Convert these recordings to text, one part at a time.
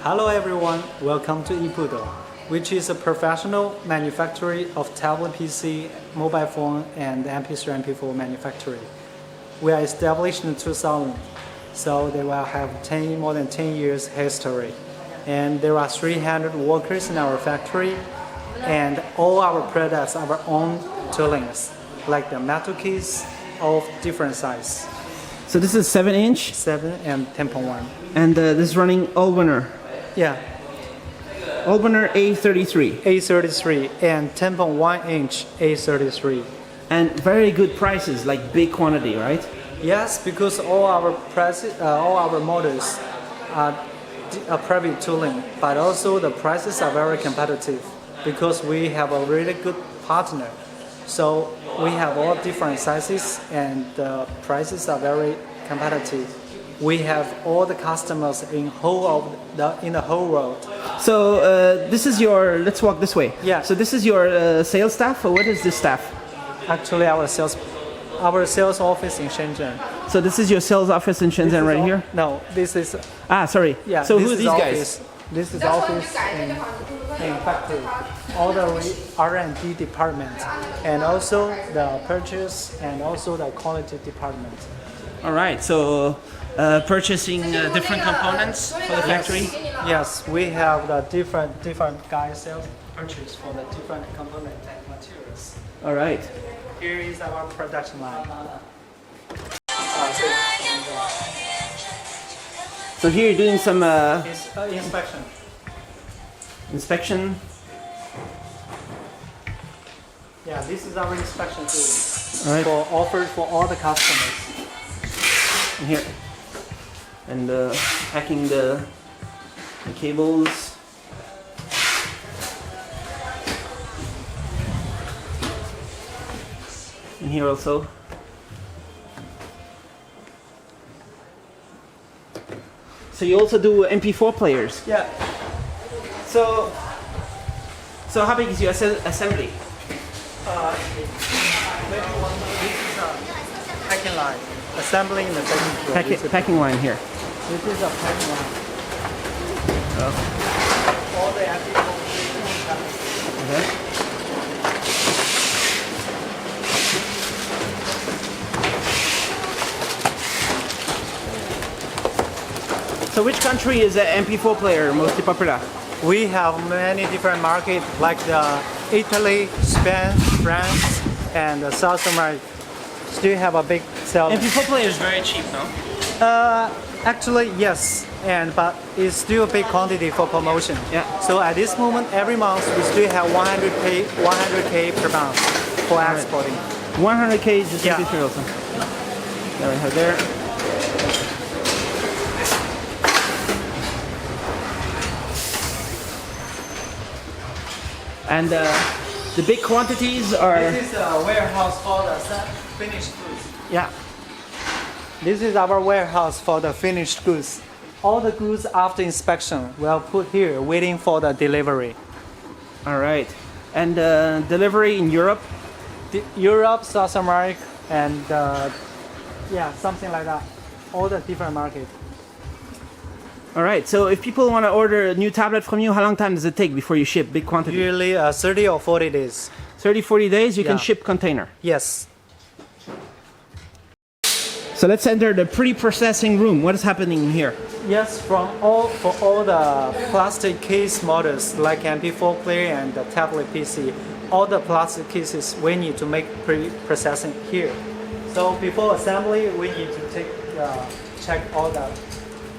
Hello everyone, welcome to Epudo, which is a professional manufacturer of tablet PC, mobile phone, and MP3 MP4 manufacturing. We are established in 2000, so they will have more than 10 years history. And there are 300 workers in our factory, and all our products are our own toolings, like the metal keys of different size. So this is 7-inch? 7 and 10.1. And this is running Allwinner. Yeah. Allwinner A33. A33 and 10.1 inch A33. And very good prices, like big quantity, right? Yes, because all our models are private tooling, but also the prices are very competitive because we have a really good partner. So we have all different sizes and the prices are very competitive. We have all the customers in the whole world. So this is your, let's walk this way. Yeah. So this is your sales staff, or what is this staff? Actually, our sales office in Shenzhen. So this is your sales office in Shenzhen right here? No, this is... sorry. Yeah, so who are these guys? This is office in factory, all the R&D department, and also the purchase and also the quality department. All right, so purchasing different components for the factory? Yes, we have the different guys sales purchase for the different component and materials. All right. Here is our production line. So here you're doing some Inspection. inspection. Yeah, this is our inspection tool. All right. For offered for all the customers. And here. And hacking the cables. And here also. So you also do MP4 players. Yeah. So how big is your assembly? Maybe this is a packing line. Assembly in the second floor. Packing line here. This is a packing line. Oh. All the MP4. Okay. So which country is an MP4 player mostly popular? We have many different markets like Italy, Spain, France, and South America. Still have a big sale. MP4 player is very cheap, no? Actually, yes, but it's still a big quantity for promotion. Yeah. So at this moment, every month we still have 100K per month for exporting. 100K just Yeah. MP3 also. There we have there. And the big quantities are... This is a warehouse for the finished goods. Yeah. This is our warehouse for the finished goods. All the goods after inspection will put here waiting for the delivery. All right. And delivery in Europe? Europe, South America, and yeah, something like that. All the different markets. All right. So if people want to order a new tablet from you, how long time does it take before you ship big quantity? Usually 30 or 40 days. 30, 40 days, you can Yeah. ship container. Yes. So let's enter the pre-processing room. What is happening in here? Yes, for all the plastic case models like MP4 player and the tablet PC, all the plastic cases we need to make pre-processing here. So before assembly, we need to check all the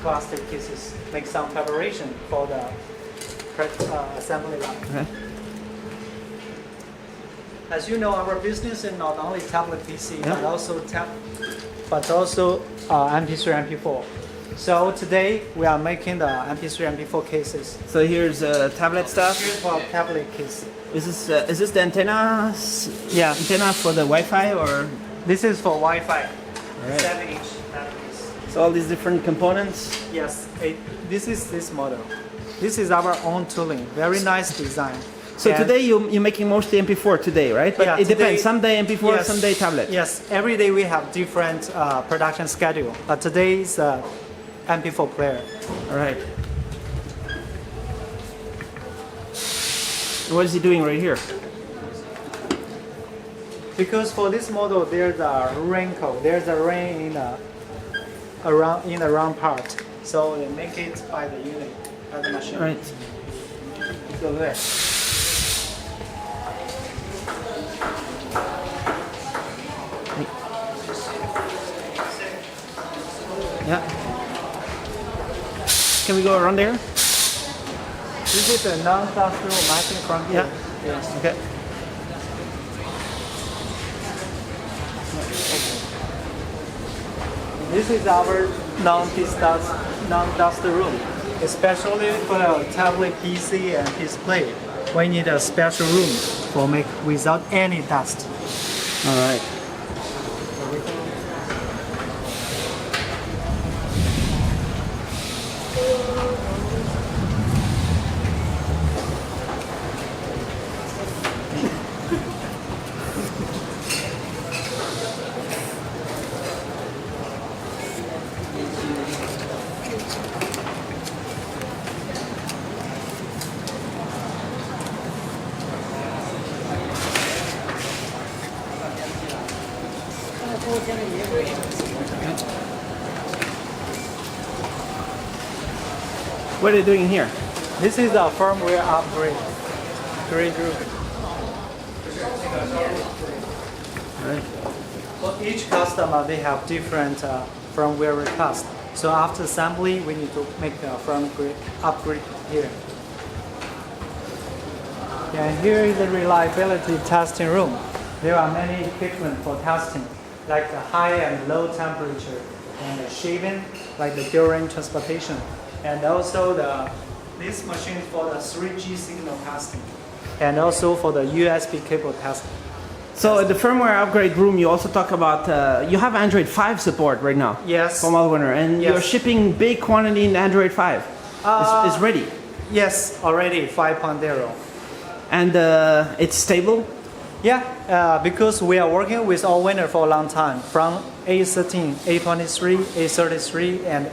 plastic cases, make some preparation for the assembly line. Okay. As you know, our business is not only tablet PC, Yeah. but also MP3, MP4. So today we are making the MP3, MP4 cases. So here's tablet stuff. Here's for tablet case. Is this the antenna? Yeah. Antenna for the Wi-Fi, or? This is for Wi-Fi. Right. 7-inch batteries. So all these different components. Yes. This is this model. This is our own tooling. Very nice design. So And today you're making mostly MP4 today, right? But Yeah, it depends. today- Some day MP4, Yes. some day tablet. Yes. Every day we have different production schedule. But today is MP4 player. All right. What is he doing right here? Because for this model, there's a wrinkle. There's a ring in the round part, so they make it by the unit, by the machine. Right. So there. Yeah. Can we go around there? This is a non-dust room, I think, from here. Yeah. Yes. Okay. This is our non-dust room, especially for the tablet PC and display. We need a special room for make without any dust. All right. What are they doing here? This is a firmware upgrade. Grade room. Right. For each customer, they have different firmware request. So after assembly, we need to make a firmware upgrade here. And here is the reliability testing room. There are many equipment for testing, like the high and low temperature, and the shaving, like the during transportation, and also this machine for the 3G signal testing, and also for the USB cable testing. So at the firmware upgrade room, you also talk about you have Android 5 support right now. Yes. From Allwinner, and Yes. you're shipping big quantity in Android 5. It's ready, Yes, already 5.0. and it's stable. Yeah, because we are working with Allwinner for a long time, from A13, A23, A33, and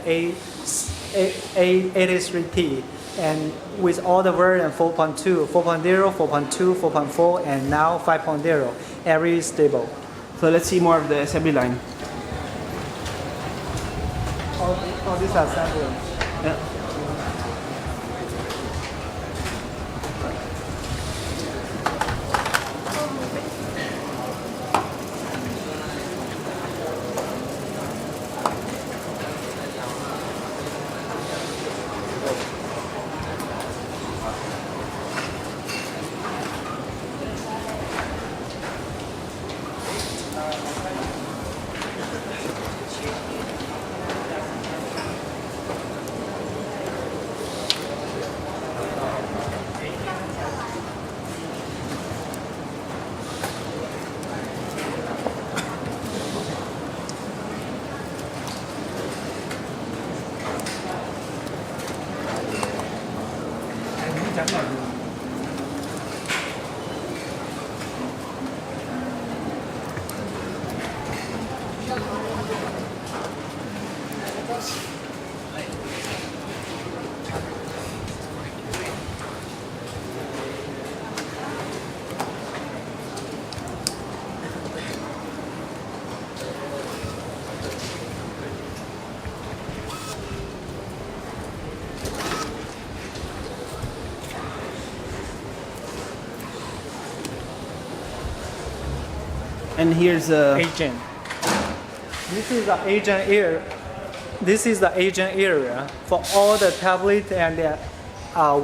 A83T, and with all the version 4.2, 4.0, 4.2, 4.4, and now 5.0, every is stable. So let's see more of the assembly line. All these are assembly. Yeah. And here's Agent. This is the agent area. This is the agent area for all the tablet, and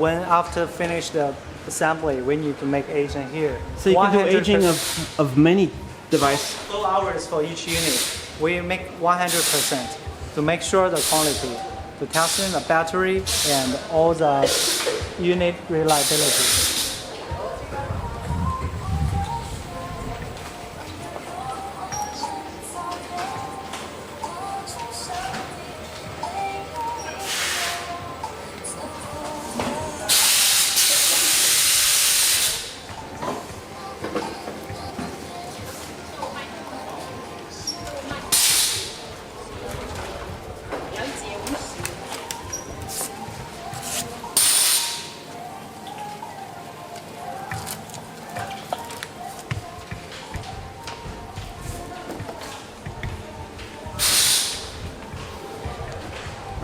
when after finish the assembly, we need to make agent here. so you can do 100% aging of many devices. 2 hours for each unit. We make 100% to make sure the quality, to testing the battery and all the unit reliability.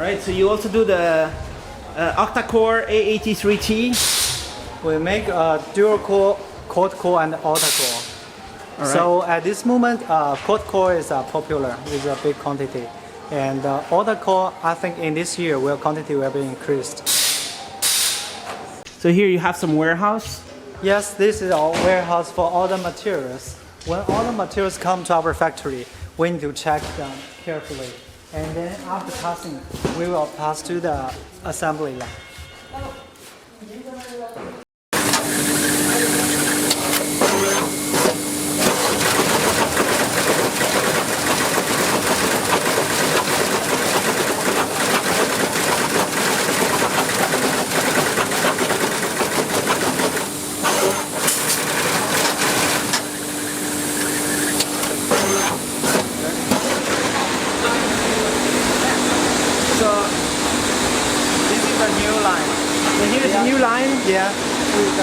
right, so you also do the octa-core A83T. We make a dual core, quad core, and octa core. All So at this moment, quad core is popular with a big quantity, and octa core, I think in this year, quantity will be increased. So here you have some warehouse. Yes, this is our warehouse for all the materials. When all the materials come to our factory, we need to check them carefully, and then after passing, we will pass to the assembly line. So this is a new line. So here's a new line. Yeah, with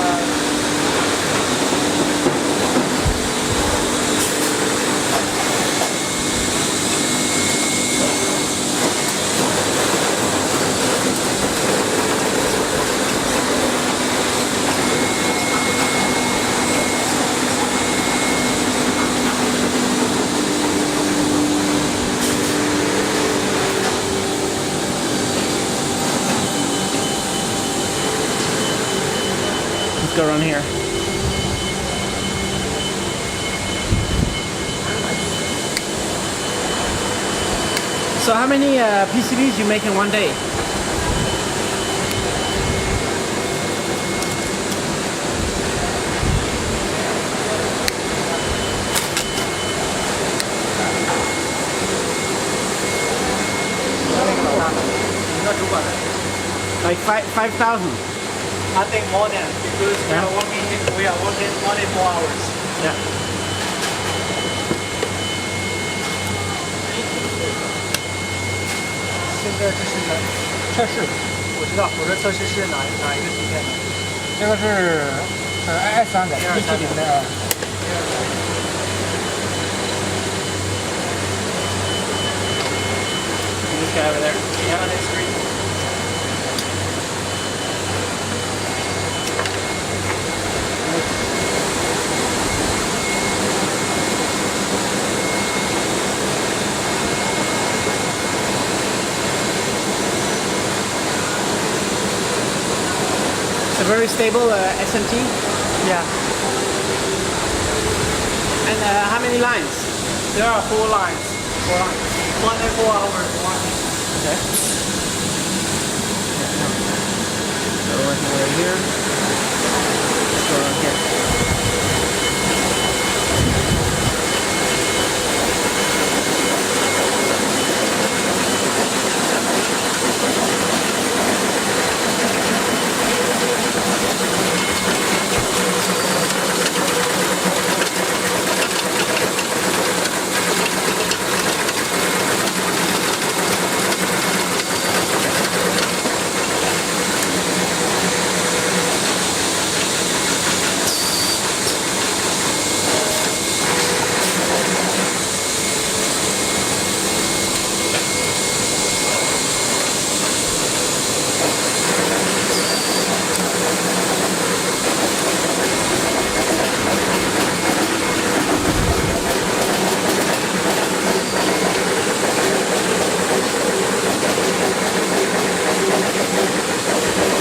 Let's go around here. So how many PCBs you make in one day? Like 5,000. I think more than, because we are working only 4 hours. Yeah. 现在这是测试，我知道，我的测试是哪一个芯片的？这个是i3的170的啊。This guy over there. Yeah, that's great. It's a very stable SMT. Yeah, And how many lines? there are 4 lines. 4 lines. Only 4 hours working. Okay. Another one right here.